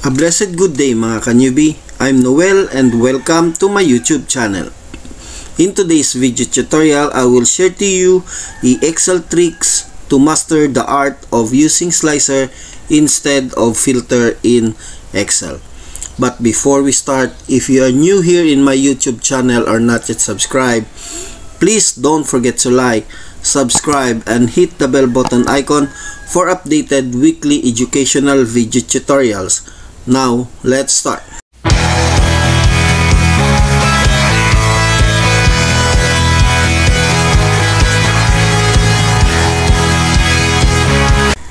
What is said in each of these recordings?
A blessed good day mga ka-newbie. I'm Noel and welcome to my YouTube channel. In today's video tutorial, I will share to you the Excel tricks to master the art of using slicer instead of filter in Excel. But before we start, if you are new here in my YouTube channel or not yet subscribed, please don't forget to like, subscribe, and hit the bell button icon for updated weekly educational video tutorials. Now, let's start.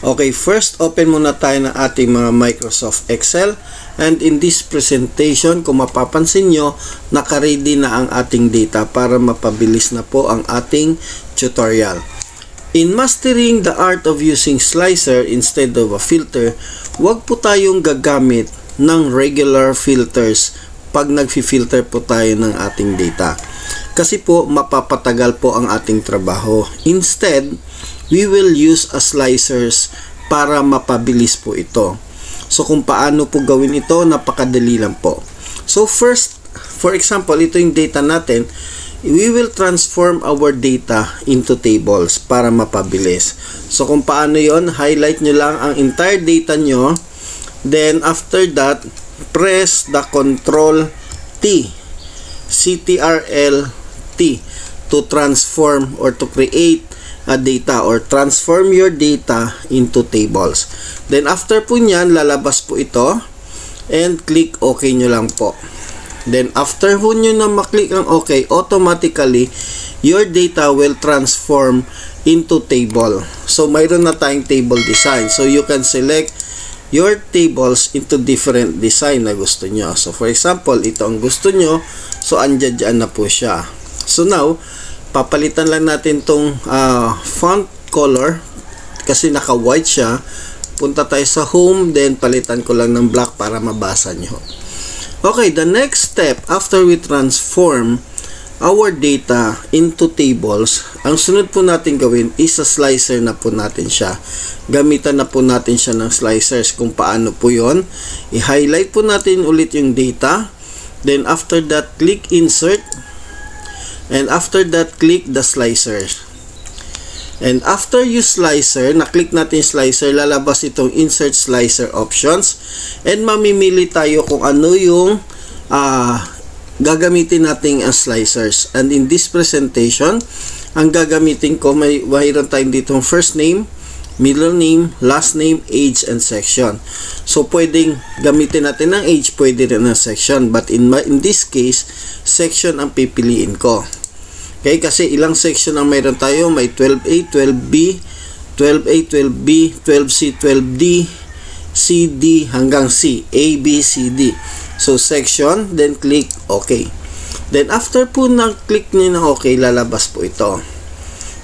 Okay, first open muna tayo ng ating mga Microsoft Excel, and in this presentation, kung mapapansin nyo, naka-ready na ang ating data para mapabilis na po ang ating tutorial. In mastering the art of using slicer instead of a filter, huwag po tayong gagamit ng regular filters pag nag-filter po tayo ng ating data. Kasi po, mapapatagal po ang ating trabaho. Instead, we will use a slicers para mapabilis po ito. So, kung paano po gawin ito, napakadali lang po. So, first, for example, ito yung data natin. We will transform our data into tables para mapabilis. So, kung paano yon, highlight nyo lang ang entire data nyo. Then, after that, press the Control T, CTRL-T, to transform or to create a data or transform your data into tables. Then, after po nyan, lalabas po ito and click OK nyo lang po. Then, after po nyo na maklik ang OK, automatically, your data will transform into table. So, mayroon na tayong table design. So, you can select your tables into different design na gusto nyo. So, for example, ito ang gusto nyo. So, andyan na po siya. So, now, papalitan lang natin tong font color kasi naka-white siya. Punta tayo sa home, then palitan ko lang ng black para mabasa nyo. Okay, the next step after we transform our data into tables, ang sunod po natin gawin is a slicer na po natin siya. Gamitan na po natin siya ng slicers. Kung paano po yon, i-highlight po natin ulit yung data. Then after that, click insert. And after that, click the slicer. And after you slicer, na-click natin slicer, lalabas itong insert slicer options. And mamimili tayo kung ano yung gagamitin nating slicers. And in this presentation, ang gagamitin ko, mayroon tayong ditong first name, middle name, last name, age, and section. So, pwedeng gamitin natin ng age, pwede rin ng section. But in this case, section ang pipiliin ko. Okay, kasi ilang section ang mayroon tayo. May 12A, 12B, 12A, 12B, 12C, 12D, CD hanggang C. A, B, C, D. So, section, then click OK. Then, after po na-click nyo na OK, lalabas po ito.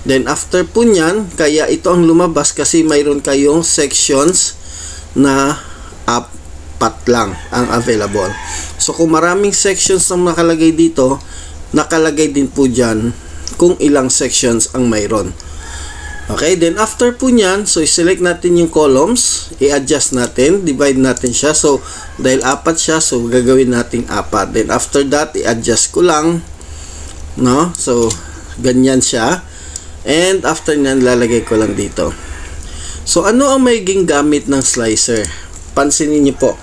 Then, after po nyan, kaya ito ang lumabas kasi mayroon kayong sections na apat lang ang available. So, kung maraming sections ang nakalagay dito, nakalagay din po dyan kung ilang sections ang mayroon. Okay, then after po nyan, so i-select natin yung columns, i-adjust natin, divide natin siya. So, dahil apat siya, so gagawin natin apat. Then after that, i-adjust ko lang, no? So, ganyan siya. And after nyan, lalagay ko lang dito. So, ano ang magiging gamit ng slicer? Pansinin niyo po.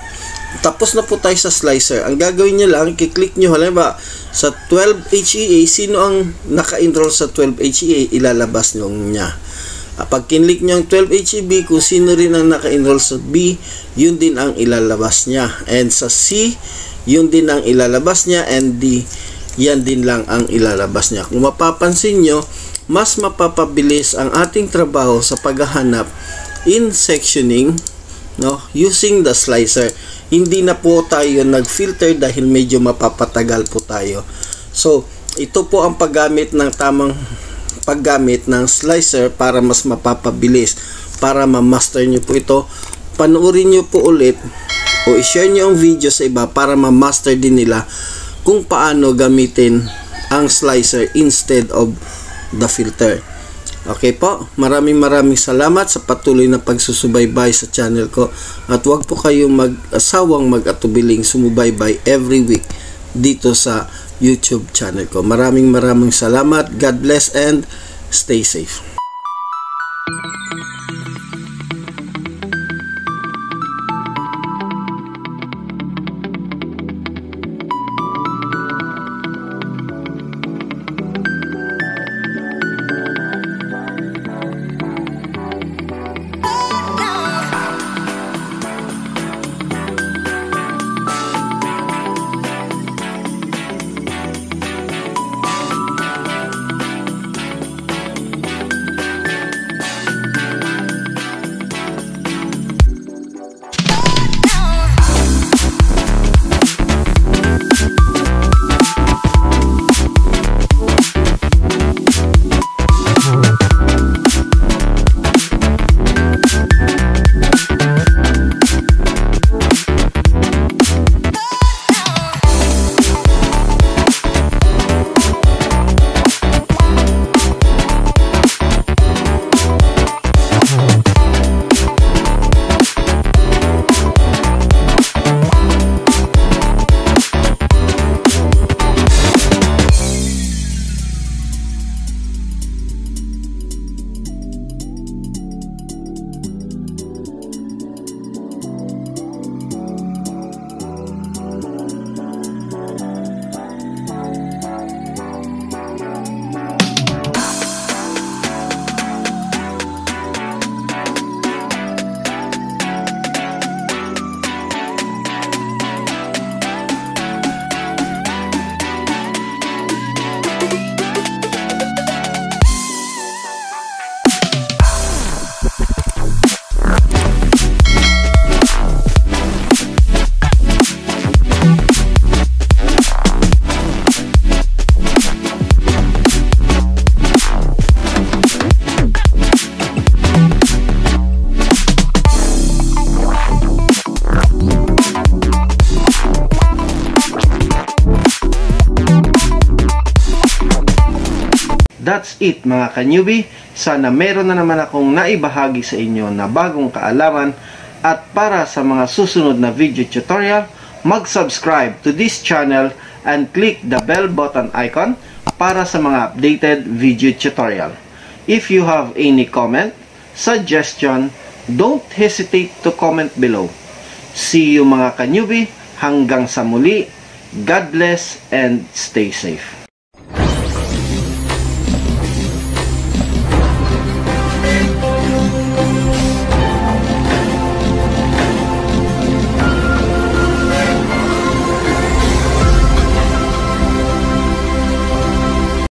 Tapos na po tayo sa slicer. Ang gagawin nyo lang, kiklik nyo, halimbawa, sa 12HEA, sino ang naka-enroll sa 12HEA, ilalabas nyo niya. Pag kinlik nyo ang 12HEB, kung sino rin ang naka-enroll sa B, yun din ang ilalabas niya. And sa C, yun din ang ilalabas niya. And D, yan din lang ang ilalabas niya. Kung mapapansin nyo, mas mapapabilis ang ating trabaho sa paghahanap in sectioning, no, using the slicer. Hindi na po tayo nag-filter dahil medyo mapapatagal po tayo. So, ito po ang paggamit ng tamang paggamit ng slicer para mas mapapabilis. Para ma-master nyo po ito, panoorin nyo po ulit o i-share nyo ang video sa iba para ma-master din nila kung paano gamitin ang slicer instead of the filter. Okay po, maraming salamat sa patuloy na pagsusubaybay sa channel ko at huwag po kayong mag-asawang mag-atubiling sumubaybay every week dito sa YouTube channel ko. Maraming salamat. God bless and stay safe. That's it mga ka-newbie. Sana meron na naman akong naibahagi sa inyo na bagong kaalaman, at para sa mga susunod na video tutorial, mag-subscribe to this channel and click the bell button icon para sa mga updated video tutorial. If you have any comment, suggestion, don't hesitate to comment below. See you mga ka-newbie. Hanggang sa muli. God bless and stay safe.